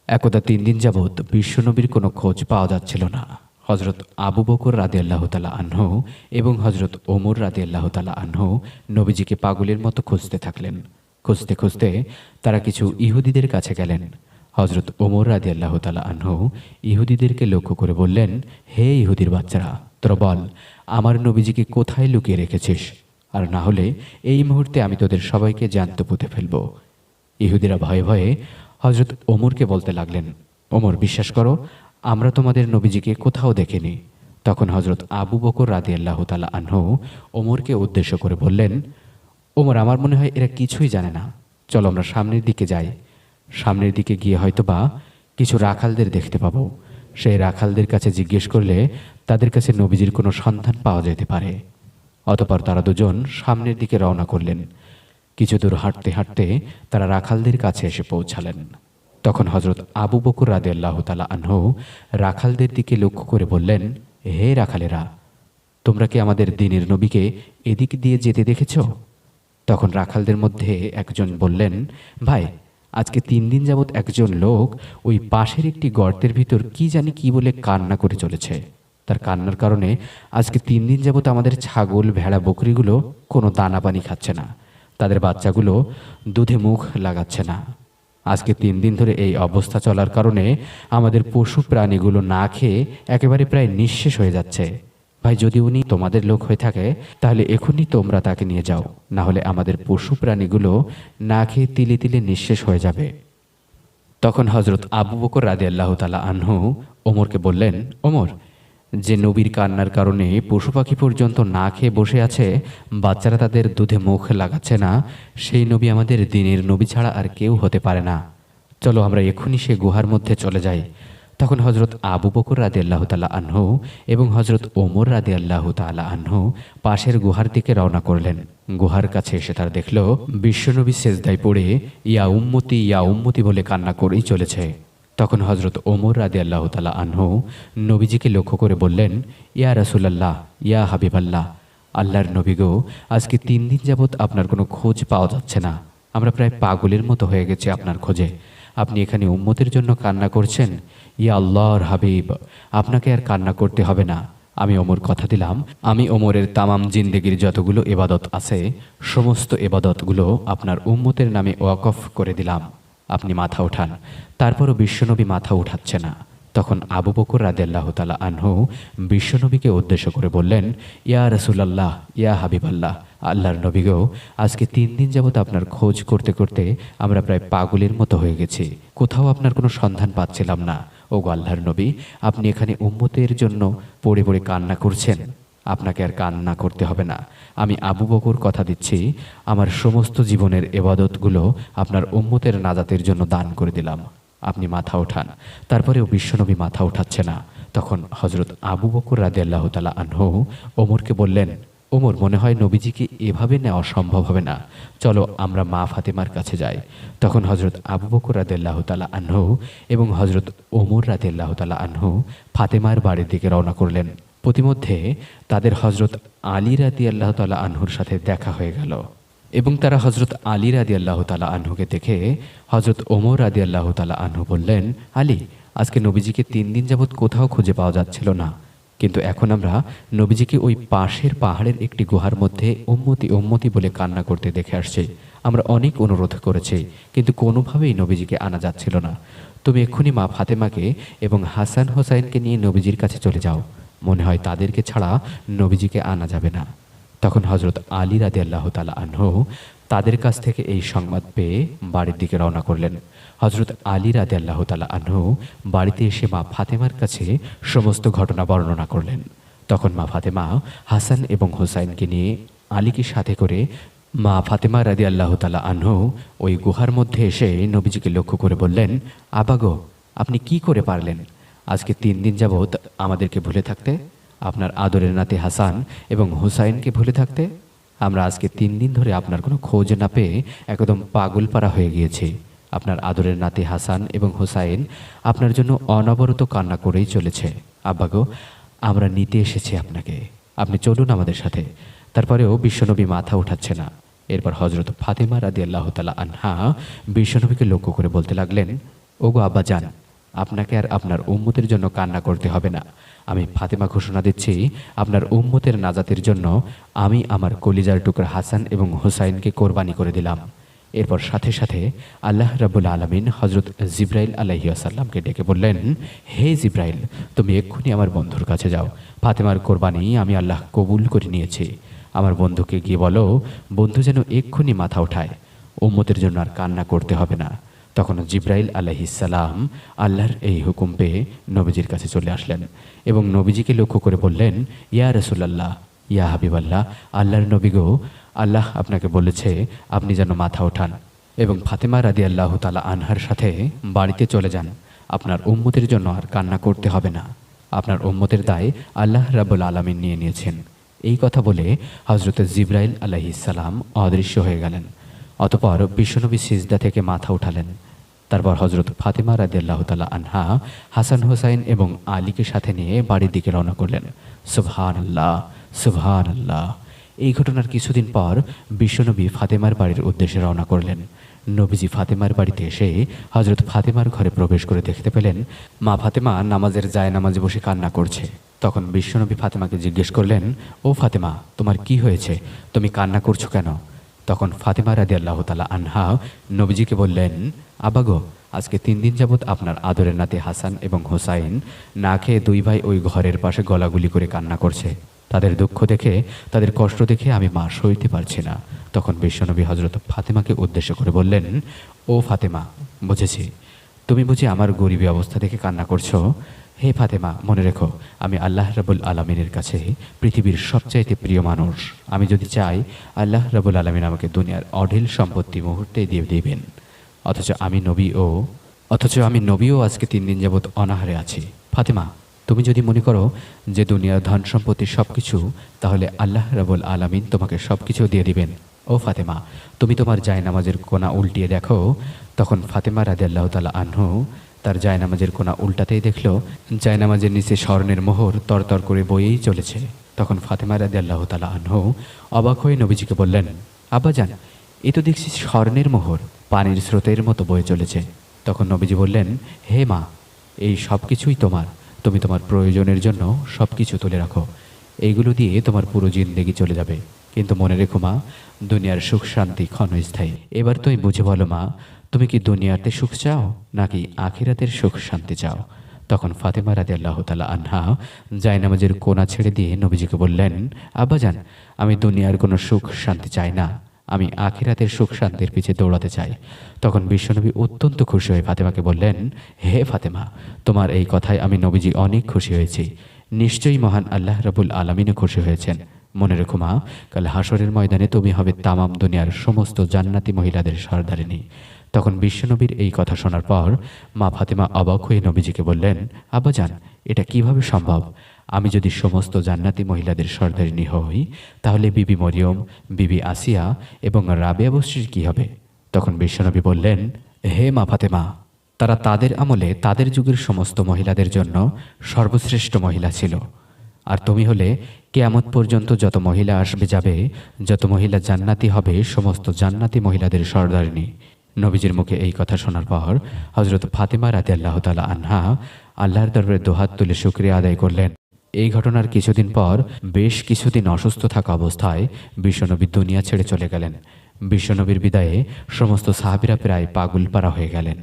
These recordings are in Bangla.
একদা ৩ দিন যাবৎ বিশ্বনবীর কোনো খোঁজ পাওয়া যাচ্ছিল না। হযরত আবু বকর রাদিয়াল্লাহু তাআলা আনহু এবং হযরত ওমর রাদিয়াল্লাহু তাআলা আনহু নবীজিকে পাগলের মতো খুঁজতে থাকলেন। খুঁজতে খুঁজতে তারা কিছু ইহুদিদের কাছে গেলেন। হযরত ওমর রাদিয়াল্লাহু তাআলা আনহু ইহুদিদেরকে লক্ষ্য করে বললেন, হে ইহুদির বাচ্চারা, তোরা বল, আমার নবীজিকে কোথায় লুকিয়ে রেখেছিস? আর না হলে এই মুহূর্তে আমি তোদের সবাইকে জ্যান্ত পুঁতে ফেলব। ইহুদিরা ভয়ে ভয়ে হযরত ওমরকে বলতে লাগলেন, ওমর, বিশ্বাস করো, আমরা তোমাদের নবীজিকে কোথাও দেখিনি। তখন হযরত আবু বকর রাদিয়াল্লাহু তাআলা আনহু ওমরকে উদ্দেশ্য করে বললেন, ওমর, আমার মনে হয় এরা কিছুই জানে না। চলো আমরা সামনের দিকে যাই। সামনের দিকে গিয়ে হয়তোবা কিছু রাখালদের দেখতে পাবো। সেই রাখালদের কাছে জিজ্ঞেস করলে তাদের কাছে নবীজির কোনো সন্ধান পাওয়া যেতে পারে। অতঃপর তারা দুজন সামনের দিকে রওনা করলেন। কিছু দূর হাঁটতে হাঁটতে তারা রাখালদের কাছে এসে পৌঁছালেন। তখন হযরত আবু বকর রাদিয়াল্লাহু তাআলা আনহু রাখালদের দিকে লক্ষ্য করে বললেন, হে রাখালেরা, তোমরা কি আমাদের দ্বীনের নবীকে এদিক দিয়ে যেতে দেখেছ? তখন রাখালদের মধ্যে একজন বললেন, ভাই, আজকে ৩ দিন যাবৎ একজন লোক ওই পাশের একটি গর্তের ভিতর কি জানি কি বলে কান্না করে চলেছে। তার কান্নার কারণে আজকে ৩ দিন যাবৎ আমাদের ছাগল, ভেড়া, বকরিগুলো কোনো দানা পানি খাচ্ছে না। তাদের বাচ্চাগুলো দুধে মুখ লাগাচ্ছে না। আজকে ৩ দিন ধরে এই অবস্থা চলার কারণে আমাদের পশু প্রাণীগুলো না খেয়ে একেবারে প্রায় নিঃশেষ হয়ে যাচ্ছে। ভাই, যদি উনি তোমাদের লোক হয়ে থাকে তাহলে এখনই তোমরা তাকে নিয়ে যাও, না হলে আমাদের পশু প্রাণীগুলো না খেয়ে তিলে তিলে নিঃশেষ হয়ে যাবে। তখন হযরত আবু বকর রাদিয়াল্লাহু তাআলা আনহু ওমরকে বললেন, ওমর, যে নবীর কান্নার কারণে পশু পাখি পর্যন্ত না খেয়ে বসে আছে, বাচ্চারা তাদের দুধে মুখ লাগাচ্ছে না, সেই নবী আমাদের দ্বীনের নবী ছাড়া আর কেউ হতে পারে না। চলো আমরা এখনই সে গুহার মধ্যে চলে যাই। তখন হযরত আবু বকর রাদিয়াল্লাহু তাআলা আনহু এবং হযরত ওমর রাদিয়াল্লাহু তাআলা আনহু পাশের গুহার দিকে রওনা করলেন। গুহার কাছে এসে তারা দেখল বিশ্বনবী সেজদায় পড়ে ইয়া উম্মতি বলে কান্না করেই চলেছে। তখন হযরত ওমর রাদিয়াল্লাহু তাআলা আনহু নবীজিকে লক্ষ্য করে বললেন, ইয়া রাসূলুল্লাহ, ইয়া হাবিবাল্লাহ, আল্লাহর নবী গো, আজকে ৩ দিন যাবৎ আপনার কোনো খোঁজ পাওয়া যাচ্ছে না। আমরা প্রায় পাগলের মতো হয়ে গেছি আপনার খোঁজে। আপনি এখানে উম্মতের জন্য কান্না করছেন। ইয়া আল্লাহর হাবিব, আপনাকে আর কান্না করতে হবে না। আমি ওমর কথা দিলাম, আমি ওমরের তামাম জিন্দেগির যতগুলো ইবাদত আছে সমস্ত ইবাদতগুলো আপনার উম্মতের নামে ওয়াকফ করে দিলাম। আপনি মাথা ওঠান। তারপরও বিশ্বনবী মাথা উঠাচ্ছে না। তখন আবু বকর রাদিয়াল্লাহু তাআলা আনহু বিশ্বনবীকে উদ্দেশ্য করে বললেন, ইয়া রাসূলুল্লাহ, ইয়া হাবিবাল্লাহ, আল্লাহর নবী গো, আজকে ৩ দিন যাবৎ আপনার খোঁজ করতে করতে আমরা প্রায় পাগলের মতো হয়ে গেছি। কোথাও আপনার কোনো সন্ধান পাচ্ছিলাম না। ওগো আল্লাহর নবী, আপনি এখানে উম্মতের জন্য পড়ে পড়ে কান্না করছেন। আপনাকে আর কান্না করতে হবে না। আমি আবু বকর কথা দিচ্ছি, আমার সমস্ত জীবনের ইবাদতগুলো আপনার উম্মতের নাজাতের জন্য দান করে দিলাম। আপনি মাথা ওঠান। তারপরেও বিশ্বনবী মাথা উঠাচ্ছে না। তখন হযরত আবু বকর রাদিয়াল্লাহু তাআলা আনহু ওমরকে বললেন, ওমর, মনে হয় নবীজিকে এভাবে নেওয়া সম্ভব হবে না। চলো আমরা মা ফাতেমার কাছে যাই। তখন হযরত আবু বকর রাদিয়াল্লাহু তাআলা আনহু এবং হযরত ওমর রাদিয়াল্লাহু তাআলা আনহু ফাতেমার বাড়ির দিকে রওনা করলেন। প্রতিমধ্যে তাদের হযরত আলী রাদিয়াল্লাহু তাআলা আনহুর সাথে দেখা হয়ে গেল এবং তারা হযরত আলী রাদিয়াল্লাহু তাআলা আনহুকে দেখে হযরত ওমর রাদিয়াল্লাহু তাআলা আনহু বললেন, আলী, আজকে নবীজিকে ৩ দিন যাবৎ কোথাও খুঁজে পাওয়া যাচ্ছিল না, কিন্তু এখন আমরা নবীজিকে ওই পাশের পাহাড়ের একটি গুহার মধ্যে উম্মতি উম্মতি বলে কান্না করতে দেখে আসছি। আমরা অনেক অনুরোধ করেছি, কিন্তু কোনোভাবেই নবীজিকে আনা যাচ্ছিল না। তুমি এক্ষুনি মা ফাতেমাকে এবং হাসান হোসাইনকে নিয়ে নবীজির কাছে চলে যাও। মনে হয় তাদেরকে ছাড়া নবীজিকে আনা যাবে না। তখন হযরত আলী রাদিয়াল্লাহু তাআলা আনহু তাদের কাছ থেকে এই সংবাদ পেয়ে বাড়ির দিকে রওনা করলেন। হযরত আলী রাদিয়াল্লাহু তাআলা আনহু বাড়িতে এসে মা ফাতেমার কাছে সমস্ত ঘটনা বর্ণনা করলেন। তখন মা ফাতেমা হাসান এবং হোসাইনকে নিয়ে আলীকে সাথে করে মা ফাতেমা রাদিয়াল্লাহু তাআলা আনহু ওই গুহার মধ্যে এসে নবীজিকে লক্ষ্য করে বললেন, আবাগো, আপনি কি করে পারলেন আজকে ৩ দিন যাবৎ আমাদেরকে ভুলে থাকতে? আপনার আদরের নাতি হাসান এবং হুসাইনকে ভুলে থাকতে? আমরা আজকে ৩ দিন ধরে আপনার কোনো খোঁজ না পেয়ে একদম পাগলপাড়া হয়ে গিয়েছি। আপনার আদরের নাতি হাসান এবং হুসাইন আপনার জন্য অনবরত কান্না করেই চলেছে। আব্বাগো, আমরা নিতে এসেছি আপনাকে, আপনি চলুন আমাদের সাথে। তারপরেও বিশ্বনবী মাথা উঠাচ্ছে না। এরপর হযরত ফাতেমা রাদিয়াল্লাহু তাআলা আনহা বিশ্বনবীকে লক্ষ্য করে বলতে লাগলেন, ওগো আব্বাজান, আপনাকে আর আপনার উম্মতের জন্য কান্না করতে হবে না। আমি ফাতেমা ঘোষণা দিচ্ছি, আপনার উম্মতের নাজাতের জন্য আমি আমার কলিজার টুকরা হাসান এবং হুসাইনকে কোরবানি করে দিলাম। এরপর সাথে সাথে আল্লাহ রাব্বুল আলামিন হযরত জিবরাইল আলাইহিস সালামকে ডেকে বললেন, হে জিবরাইল, তুমি এক্ষুনি আমার বন্ধুর কাছে যাও। ফাতেমার কোরবানি আমি আল্লাহ কবুল করে নিয়েছি। আমার বন্ধুকে গিয়ে বলো, বন্ধু যেন এক্ষুনি মাথা ওঠায়, উম্মতের জন্য আর কান্না করতে হবে না। তখন জিবরাইল আলাইহিস সালাম আল্লাহর এই হুকুম পেয়ে নবীজির কাছে চলে আসলেন এবং নবীজিকে লক্ষ্য করে বললেন, ইয়া রাসূলুল্লাহ, ইয়া হাবিবাল্লাহ, আল্লাহর নবী গো, আল্লাহ আপনাকে বলেছে আপনি যেন মাথা ওঠান এবং ফাতেমা রাদিয়াল্লাহু তাআলা আনহার সাথে বাড়িতে চলে যান। আপনার উম্মতের জন্য আর কান্না করতে হবে না। আপনার উম্মতের দায় আল্লাহ রাব্বুল আলামিন নিয়ে নিয়েছেন। এই কথা বলে হযরত জিবরাইল আলাইহিস সালাম অদৃশ্য হয়ে গেলেন। অতঃপর বিশ্বনবী সিজদা থেকে মাথা উঠালেন। তারপর হযরত ফাতেমা রাদিয়াল্লাহু তাআলা আনহা হাসান হুসাইন এবং আলীকে সাথে নিয়ে বাড়ির দিকে রওনা করলেন। সুবহানাল্লাহ, সুবহানাল্লাহ। এই ঘটনার কিছুদিন পর বিশ্বনবী ফাতেমার বাড়ির উদ্দেশ্যে রওনা করলেন। নবীজি ফাতেমার বাড়িতে এসে হযরত ফাতেমার ঘরে প্রবেশ করে দেখতে পেলেন মা ফাতেমা নামাজের জায়নামাজে বসে কান্না করছে। তখন বিশ্বনবী ফাতেমাকে জিজ্ঞেস করলেন, ও ফাতেমা, তোমার কি হয়েছে? তুমি কান্না করছো কেন? তখন ফাতেমা রাদিয়াল্লাহু তাআলা আনহা নবীজিকে বললেন, আবাগো, আজকে 3 দিন যাবৎ আপনার আদরের নাতি হাসান এবং হোসাইন না খেয়ে দুই ভাই ওই ঘরের পাশে গলাগুলি করে কান্না করছে। তাদের দুঃখ দেখে, তাদের কষ্ট দেখে আমি মা সইতে পারছি না। তখন বিশ্বনবী হযরত ফাতেমাকে উদ্দেশ্য করে বললেন, ও ফাতেমা, বুঝেছি, তুমি বুঝি আমার গরিবী অবস্থা দেখে কান্না করছো। হে ফাতেমা, মনে রেখো, আমি আল্লাহ রাব্বুল আলামিনের কাছে পৃথিবীর সবচাইতে প্রিয় মানুষ। আমি যদি চাই, আল্লাহ রাব্বুল আলামিন আমাকে দুনিয়ার অঢেল সম্পত্তি মুহূর্তেই দিয়ে দিবেন। অথচ আমি নবীও আজকে 3 দিন যাবৎ অনাহারে আছি। ফাতেমা, তুমি যদি মনে করো যে দুনিয়ার ধন সম্পত্তি সবকিছু, তাহলে আল্লাহ রাব্বুল আলামিন তোমাকে সবকিছু দিয়ে দিবেন। ও ফাতেমা, তুমি তোমার জায়নামাজের কোনা উল্টিয়ে দেখো। তখন ফাতেমা রাদিয়াল্লাহু তাআলা আনহু তার জায়নামাজের কোনা উল্টাতেই দেখল জায়নামাজের নিচে স্বর্ণের মোহর তরতর করে বয়েই চলেছে। তখন ফাতেমা রাদিয়াল্লাহু তাআলা আনহু অবাক হয়ে নবীজিকে বললেন, আব্বাজান, এ তো দেখছি স্বর্ণের মোহর পানির স্রোতের মতো বয়ে চলেছে। তখন নবীজি বললেন, হে মা, এই সব কিছুই তোমার। তুমি তোমার প্রয়োজনের জন্য সব কিছু তুলে রাখো। এইগুলো দিয়ে তোমার পুরো জিন্দেগি চলে যাবে। কিন্তু মনে রেখো মা, দুনিয়ার সুখ শান্তি ক্ষণস্থায়ী। এবার তুমি বুঝে বলো মা, তুমি কি দুনিয়াতে সুখ চাও নাকি আখিরাতের সুখ শান্তি চাও? তখন ফাতেমা রাদিয়াল্লাহু তাআলা আনহা জায়নামাজের কোনা ছেড়ে দিয়ে নবীজিকে বললেন, আব্বাজান, আমি দুনিয়ার কোনো সুখ শান্তি চাই না। আমি আখিরাতের সুখ শান্তির পিছে দৌড়াতে চাই। তখন বিশ্বনবী অত্যন্ত খুশি হয়ে ফাতেমাকে বললেন, হে ফাতেমা, তোমার এই কথায় আমি নবীজি অনেক খুশি হয়েছি। নিশ্চয়ই মহান আল্লাহ রাব্বুল আলামিনও খুশি হয়েছেন। মনে রেখো মা, কাল হাসরের ময়দানে তুমি হবে তামাম দুনিয়ার সমস্ত জান্নাতি মহিলাদের সরদারিনী। তখন বিশ্বনবীর এই কথা শোনার পর মা ফাতেমা অবাক হয়ে নবীজিকে বললেন, আব্বাজান, এটা কিভাবে সম্ভব? আমি যদি সমস্ত জান্নাতি মহিলাদের সরদারিনী হই, তাহলে বিবি মরিয়ম, বিবি আসিয়া এবং রাবেয়া বস্রীর কি হবে? তখন বিশ্বনবী বললেন, হে মা ফাতেমা, তারা তাদের আমলে তাদের যুগের সমস্ত মহিলাদের জন্য সর্বশ্রেষ্ঠ মহিলা ছিল। আর তুমি হলে কিয়ামত পর্যন্ত যত মহিলা আসবে যাবে, যত মহিলা জান্নাতি হবে, সমস্ত জান্নাতি মহিলাদের সরদারিনী। নবীজির মুখে এই কথা শোনার পর হযরত ফাতেমা রাদিয়াল্লাহু তাআলা আনহা আল্লাহর দরবারে দুহাত তুলে শুকরিয়া আদায় করলেন। এই ঘটনার কিছুদিন পর বেশ কিছুদিন অসুস্থ থাকা অবস্থায় বিশ্বনবী দুনিয়া ছেড়ে চলে গেলেন। বিশ্বনবীর বিদায়ে সমস্ত সাহাবীরা প্রায় পাগলপারা হয়ে গেলেন।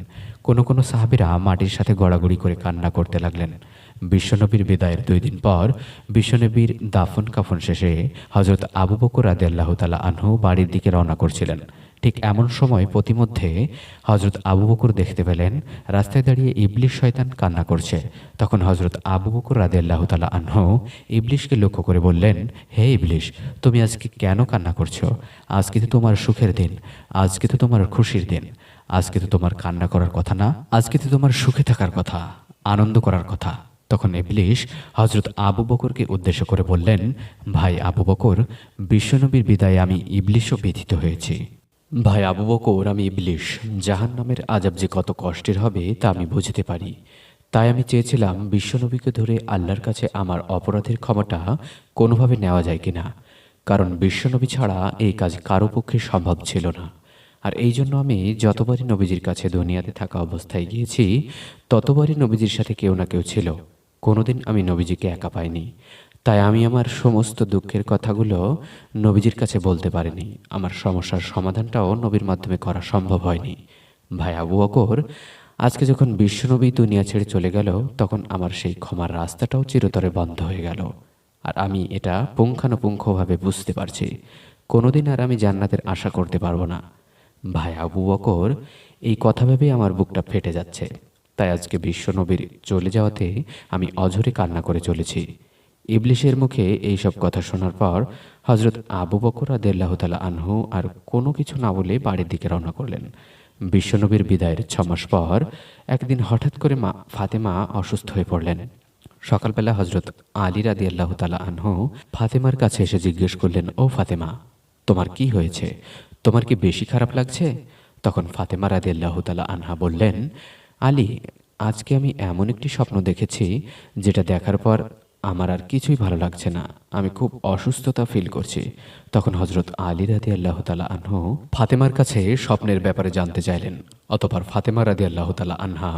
কোনো কোনো সাহাবীরা মাটির সাথে গড়াগড়ি করে কান্না করতে লাগলেন। বিশ্বনবীর বিদায়ের 2 দিন পর বিশ্বনবীর দাফন কাফন শেষে হযরত আবু বকর রাদিয়াল্লাহু তাআলা আনহু বাড়ির দিকে রওনা করছিলেন। ঠিক এমন সময় পথিমধ্যে হযরত আবু বকর দেখতে পেলেন রাস্তায় দাঁড়িয়ে ইবলিশ শয়তান কান্না করছে। তখন হযরত আবু বকর রাদিয়াল্লাহু তাআলা আনহু ইবলিশকে লক্ষ্য করে বললেন, হে ইবলিশ, তুমি আজকে কেন কান্না করছো? আজকে তো তোমার সুখের দিন, আজকে তো তোমার খুশির দিন, আজকে তো তোমার কান্না করার কথা না, আজকে তো তোমার সুখে থাকার কথা, আনন্দ করার কথা। তখন ইবলিশ হযরত আবু বকরকে উদ্দেশ্য করে বললেন, ভাই আবু বকর, বিশ্বনবীর বিদায়ে আমি ইবলিশও ব্যথিত হয়েছি। ভাই আবু বকর, আমি ইবলিশ, জাহান্নামের আযাব যে কত কষ্টের হবে তা আমি বুঝতে পারি। তাই আমি চেয়েছিলাম বিশ্বনবীকে ধরে আল্লাহর কাছে আমার অপরাধের ক্ষমাটা কোনোভাবে নেওয়া যায় কিনা, কারণ বিশ্বনবী ছাড়া এই কাজ কারো পক্ষে সম্ভব ছিল না। আর এই জন্য আমি যতবারই নবীজির কাছে দুনিয়াতে থাকা অবস্থায় গিয়েছি, ততবারই নবীজির সাথে কেউ না কেউ ছিল। কোনোদিন আমি নবীজিকে একা পাইনি। তাই আমি আমার সমস্ত দুঃখের কথাগুলো নবীজির কাছে বলতে পারিনি। আমার সমস্যার সমাধানটাও নবীর মাধ্যমে করা সম্ভব হয়নি। ভাই আবু বকর, আজকে যখন বিশ্বনবী দুনিয়া ছেড়ে চলে গেল, তখন আমার সেই ক্ষমার রাস্তাটাও চিরতরে বন্ধ হয়ে গেল। আর আমি এটা পুঙ্খানুপুঙ্খভাবে বুঝতে পারছি। কোনোদিন আর আমি জান্নাতের আশা করতে পারবো না। ভাই আবু বকর, এই কথা ভেবে আমার বুকটা ফেটে যাচ্ছে। তাই আজকে বিশ্বনবীর চলে যাওয়াতে আমি অঝরে কান্না করে চলেছি। ইবলিশের মুখে এই সব কথা শোনার পর হজরত আবু বকর রাদিয়াল্লাহু তাআলা আনহু আর কোনো কিছু না বলে বাড়ির দিকে রওনা করলেন। বিশ্বনবীর বিদায়ের 6 মাস পর একদিন হঠাৎ করে মা ফাতেমা অসুস্থ হয়ে পড়লেন। সকালবেলা হজরত আলী রাদিয়াল্লাহু তাআলা আনহু ফাতেমার কাছে এসে জিজ্ঞেস করলেন, ও ফাতেমা, তোমার কি হয়েছে? তোমার কি বেশি খারাপ লাগছে? তখন ফাতেমা রাদিয়াল্লাহু তাআলা আনহা বললেন, আলী, আজকে আমি এমন একটি স্বপ্ন দেখেছি যেটা দেখার পর আমার আর কিছুই ভালো লাগছে না। আমি খুব অসুস্থতা ফিল করছি। তখন হজরত আলী রাদিয়াল্লাহু তাআলা আনহু ফাতেমার কাছে স্বপ্নের ব্যাপারে জানতে চাইলেন। অতঃপর ফাতেমা রাদিয়াল্লাহু তাআলা আনহা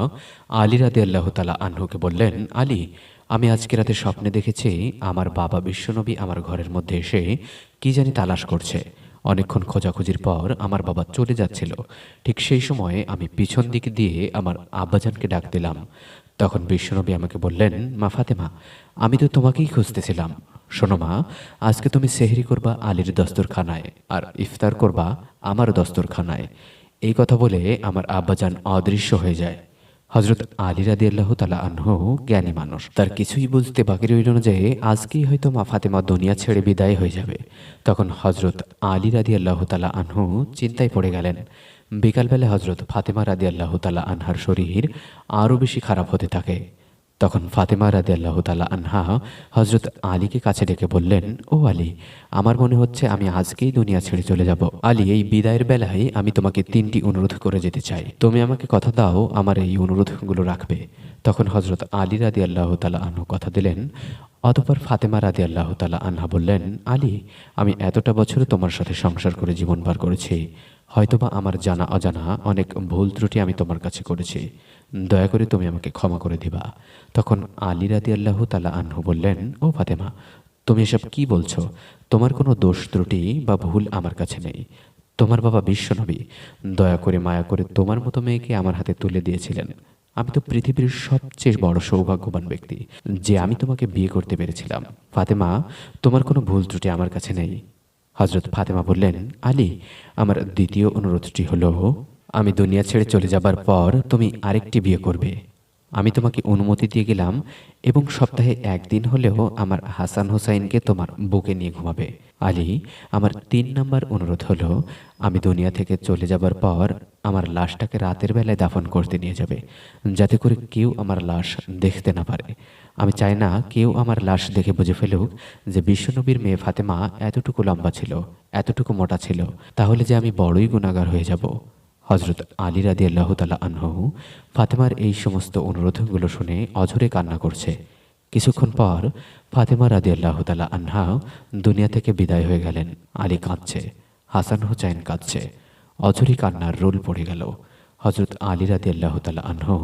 আলী রাদিয়াল্লাহু তাআলা আনহুকে বললেন, আলী, আমি আজকে রাতে স্বপ্নে দেখেছি আমার বাবা বিশ্বনবী আমার ঘরের মধ্যে এসে কি জানি তালাশ করছে। অনেকক্ষণ খোঁজাখুঁজির পর আমার বাবা চলে যাচ্ছিল। ঠিক সেই সময়ে আমি পিছন দিক দিয়ে আমার আব্বাজানকে ডাক দিলাম। তখন বিশ্বনবী আমাকে বললেন, মা ফাতেমা, আমি তো তোমাকেই খুঁজতেছিলাম। শোনো মা, আজকে তুমি সেহরি করবা আলীর দস্তরখানায় আর ইফতার করবা আমার দস্তরখানায়। এই কথা বলে আমার আব্বাজান অদৃশ্য হয়ে যায়। হজরত আলী রাদিয়াল্লাহু তাআলা আনহু জ্ঞানী মানুষ, তার কিছুই বুঝতে বাকি রইল না যে আজকেই হয়তো মা ফাতেমা দুনিয়া ছেড়ে বিদায় হয়ে যাবে। তখন হজরত আলী রাদিয়াল্লাহু তাআলা আনহু চিন্তায় পড়ে গেলেন। বিকালবেলা হজরত ফাতেমা রাদিয়াল্লাহু তাআলা আনহার শরীর আরও বেশি খারাপ হতে থাকে। তখন ফাতেমা রাদিয়াল্লাহু তাআলা আনহা হজরত আলীকে কাছে ডেকে বললেন, ও আলী, আমার মনে হচ্ছে আমি আজকেই দুনিয়া ছেড়ে চলে যাব। আলী, এই বিদায়ের বেলায় আমি তোমাকে 3টি অনুরোধ করে যেতে চাই। তুমি আমাকে কথা দাও আমার এই অনুরোধগুলো রাখবে। তখন হজরত আলী রাদিয়াল্লাহু তাআলা আনহু কথা দিলেন। অতঃপর ফাতেমা রাদিয়াল্লাহু তাআলা আনহা বললেন, আলী, আমি এতটা বছর তোমার সাথে সংসার করে জীবন পার করেছি। হয়তোবা আমার জানা অজানা অনেক ভুল ত্রুটি আমি তোমার কাছে করেছি। দয়া করে তুমি আমাকে ক্ষমা করে দিবা। তখন আলী রাদিয়াল্লাহু তাআলা আনহু বললেন, ও ফাতেমা, তুমি এসব কি বলছো? তোমার কোনো দোষ ত্রুটি বা ভুল আমার কাছে নেই। তোমার বাবা বিশ্বনবী দয়া করে মায়া করে তোমার মতো মেয়েকে আমার হাতে তুলে দিয়েছিলেন। আমি তো পৃথিবীর সবচেয়ে বড় সৌভাগ্যবান ব্যক্তি যে আমি তোমাকে বিয়ে করতে পেরেছিলাম। ফাতেমা, তোমার কোনো ভুল ত্রুটি আমার কাছে নেই। হজরত ফাতেমা বললেন, আলী, আমার দ্বিতীয় অনুরোধটি হলো, আমি দুনিয়া ছেড়ে চলে যাবার পর তুমি আরেকটি বিয়ে করবে। আমি তোমাকে অনুমতি দিয়ে গেলাম এবং সপ্তাহে একদিন হলেও আমার হাসান হোসাইনকে তোমার বুকে নিয়ে ঘুমাবে। আলী, আমার 3 নম্বর অনুরোধ হলো, আমি দুনিয়া থেকে চলে যাবার পর আমার লাশটাকে রাতের বেলায় দাফন করতে নিয়ে যাবে, যাতে করে কেউ আমার লাশ দেখতে না পারে। আমি চাই না কেউ আমার লাশ দেখে বুঝে ফেলুক যে বিশ্বনবীর মেয়ে ফাতেমা এতটুকু লম্বা ছিল, এতটুকু মোটা ছিল, তাহলে যে আমি বড়ই গুনাহগার হয়ে যাব। হজরত আলী রাদিয়াল্লাহু তাআলা আনহু ফাতেমার এই সমস্ত অনুরোধগুলো শুনে অঝরে কান্না করছে। কিছুক্ষণ পর ফাতেমা রাদিয়াল্লাহু তাআলা আনহা দুনিয়া থেকে বিদায় হয়ে গেলেন। আলী কাঁদছে, হাসান হোসাইন কাঁদছে, অঝরে কান্নার রোল পড়ে গেল। হজরত আলী রাদিয়াল্লাহু তাআলা আনহু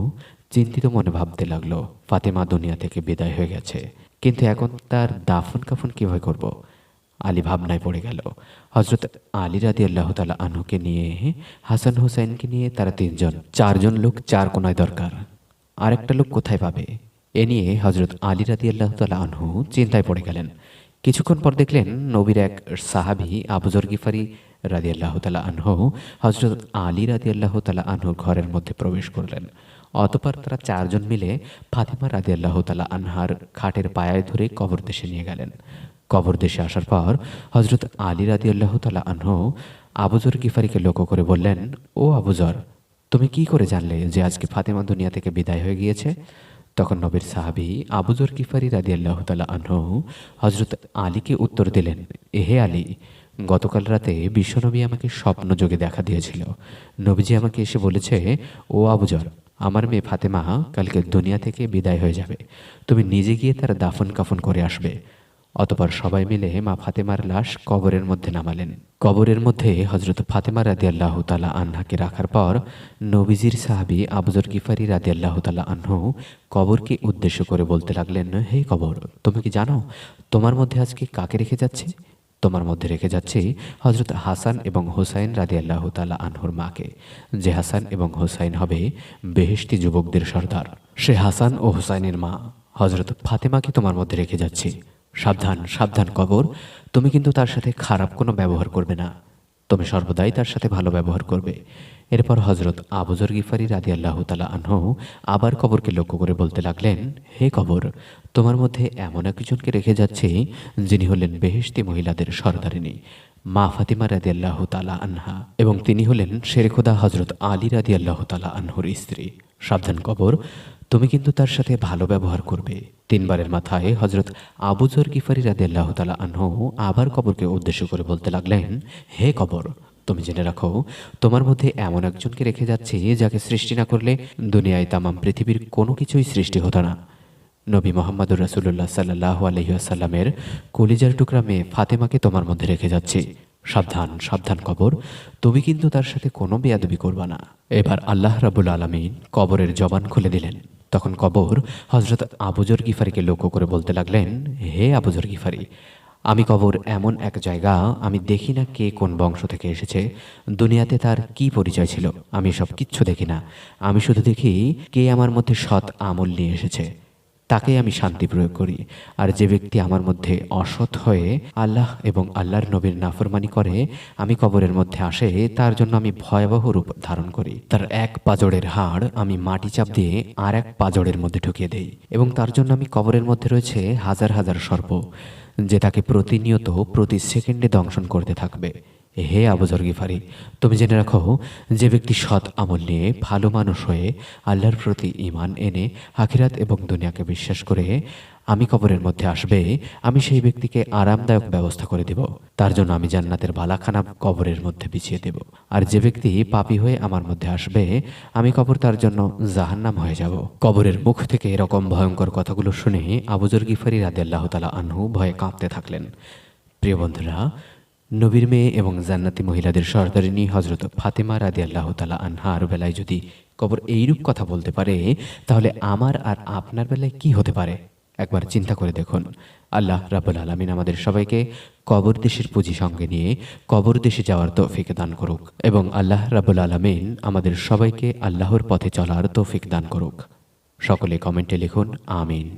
চিন্তিত মনে ভাবতে লাগলো, ফাতেমা দুনিয়া থেকে বিদায় হয়ে গেছে, কিন্তু এখন তার দাফন কাফন কিভাবে করব? আলী ভাবনায় পড়ে গেল। হজরত আলী রাদিয়াল্লাহু তাআলা আনহুকে নিয়ে, হাসান হোসেনকে নিয়ে তারা 4জন লোক 4 কোনায় দরকার। আরেকটা লোক কোথায় পাবে? এ নিয়ে হজরত আলী রাদিয়াল্লাহু তাআলা আনহু চিন্তায় পড়ে গেলেন। কিছুক্ষণ পর দেখলেন নবীর এক সাহাবী আবু যর গিফারি রাদিয়াল্লাহু তাআলা আনহু হজরত আলী রাদিয়াল্লাহু তাআলা আনহুর ঘরের মধ্যে প্রবেশ করলেন। অতঃপর তারা 4জন মিলে ফাতিমা রাদিয়াল্লাহু তাআলা আনহার খাটের পায়ায় ধরে কবর দেশে নিয়ে গেলেন। কবর দেশে আসার পর হজরত আলী রাদিয়াল্লাহু তাআলা আনহু আবু যর গিফারিকে লক্ষ্য করে বললেন, ও আবু যর, তুমি কি করে জানলে যে আজকে ফাতেমা দুনিয়া থেকে বিদায় হয়ে গিয়েছে? তখন নবীর সাহাবী আবু যর গিফারি রাদিয়াল্লাহু তাআলা আনহু হজরত আলীকে উত্তর দিলেন, এহে আলী, গতকাল রাতে বিশ্বনবী আমাকে স্বপ্ন যোগে দেখা দিয়েছিল। নবীজি আমাকে এসে বলেছে, ও আবু যর, আমার মেয়ে ফাতেমা কালকে দুনিয়া থেকে বিদায় হয়ে যাবে, তুমি নিজে গিয়ে তার দাফন কাফন করে আসবে। অতপর সবাই মিলে মা ফাতেমার লাশ কবরের মধ্যে নামালেন। কবরের মধ্যে হযরত ফাতেমা রাদিয়াল্লাহু তাআলা আনহাকে রাখার পর নবীজির সাহাবী আবু যর গিফারি রাদিয়াল্লাহু তাআলা আনহু কবরকে উদ্দেশ্য করে বলতে লাগলেন, হে কবর, তুমি কি জানো তোমার মধ্যে আজকে কাকে রেখে যাচ্ছে? তোমার মধ্যে রেখে যাচ্ছে হযরত হাসান এবং হুসাইন রাদিয়াল্লাহু তাআলা আনহুর মাকে, যে হাসান এবং হুসাইন হবে বেহেশতি যুবকদের সর্দার। সে হাসান ও হুসাইনের মা হযরত ফাতেমাকে তোমার মধ্যে রেখে যাচ্ছে। সাবধান, সাবধান কবর, তুমি কিন্তু তার সাথে খারাপ কোনো ব্যবহার করবে না, তুমি সর্বদাই তার সাথে ভালো ব্যবহার করবে। এরপর হযরত আবু যর গিফারি রাদিয়াল্লাহু তাআলা আনহু আবার কবরকে লক্ষ্য করে বলতে লাগলেন, হে কবর, তোমার মধ্যে এমন একজনকে রেখে যাচ্ছে যিনি হলেন বেহেশতি মহিলাদের সর্দারিনী, মা ফাতিমা রাদিয়াল্লাহু তাআলা আনহা, এবং তিনি হলেন শেরে খোদা হযরত আলী রাদিয়াল্লাহু তাআলা আনহুর স্ত্রী। সাবধান কবর, তুমি কিন্তু তার সাথে ভালো ব্যবহার করবে। তিনবারের মাথায় হযরত আবু যর গিফারি রাদিয়াল্লাহু তাআলা আনহু আবার কবরকে উদ্দেশ্য করে বলতে লাগলেন, হে কবর, তুমি জেনে রাখো তোমার মধ্যে এমন একজনকে রেখে যাচ্ছে যাকে সৃষ্টি না করলে দুনিয়ায় তামাম পৃথিবীর কোনো কিছুই সৃষ্টি হতো না। নবী মুহাম্মদুর রাসূলুল্লাহ সাল্লাল্লাহু আলাইহি ওয়াসাল্লামের কলিজার টুকরা মেয়ে ফাতেমাকে তোমার মধ্যে রেখে যাচ্ছে। সাবধান, সাবধান কবর, তুমি কিন্তু তার সাথে কোনো বেয়াদবি করবা না। এবার আল্লাহ রাব্বুল আলামিন কবরের জবান খুলে দিলেন। তখন কবর হযরত আবু যর গিফারিকে লক্ষ্য করে বলতে লাগলেন, হে আবু যর গিফারি, আমি কবর এমন এক জায়গা, আমি দেখি না কে কোন বংশ থেকে এসেছে, দুনিয়াতে তার কি পরিচয় ছিল, আমি সব কিচ্ছু দেখি না। আমি শুধু দেখি কে আমার মধ্যে সৎ আমল নিয়ে এসেছে, তাকেই আমি শান্তি প্রয়োগ করি। আর যে ব্যক্তি আমার মধ্যে অসৎ হয়ে আল্লাহ এবং আল্লাহর নবীর নাফরমানি করে আমি কবরের মধ্যে আসে, তার জন্য আমি ভয়াবহ রূপ ধারণ করি। তার এক পাজরের হাড় আমি মাটি চাপ দিয়ে আর এক পাজরের মধ্যে ঢুকিয়ে দেই, এবং তার জন্য আমি কবরের মধ্যে রয়েছে হাজার হাজার সর্প, যে তাকে প্রতিনিয়ত প্রতি সেকেন্ডে দংশন করতে থাকবে। হে আবু যর গিফারি, তুমি জেনে রাখো, যে ব্যক্তি সৎ আমল নিয়ে ভালো মানুষ হয়ে আল্লাহর প্রতি ঈমান এনে আখিরাত এবং দুনিয়াকে বিশ্বাস করে আমি কবরের মধ্যে আসবে, আমি সেই ব্যক্তিকে আরামদায়ক ব্যবস্থা করে দেব। তার জন্য আমি জান্নাতের বালাখানা কবরের মধ্যে বিছিয়ে দেব। আর যে ব্যক্তি পাপী হয়ে আমার মধ্যে আসবে, আমি কবর তার জন্য জাহান্নাম হয়ে যাব। কবরের মুখ থেকে এরকম ভয়ঙ্কর কথাগুলো শুনে আবু যর গিফারি রাদিয়াল্লাহু তাআলা আনহু ভয়ে কাঁপতে থাকলেন। প্রিয় বন্ধুরা, নবীর মেয়ে এবং জান্নাতি মহিলাদের সর্দারিনী হযরত ফাতেমা রাদিয়াল্লাহু তাআলা আনহার বেলায় যদি কবর এইরূপ কথা বলতে পারে, তাহলে আমার আর আপনার বেলায় কি হতে পারে? একবার চিন্তা করে দেখুন। আল্লাহ রাব্বুল আলামিন আমাদের সবাইকে কবর দেশের পুঁজি সঙ্গে নিয়ে কবর দেশে যাওয়ার তৌফিক দান করুক, এবং আল্লাহ রাব্বুল আলামিন আমাদের সবাইকে আল্লাহর পথে চলার তৌফিক দান করুক। সকলে কমেন্টে লিখুন আমিন।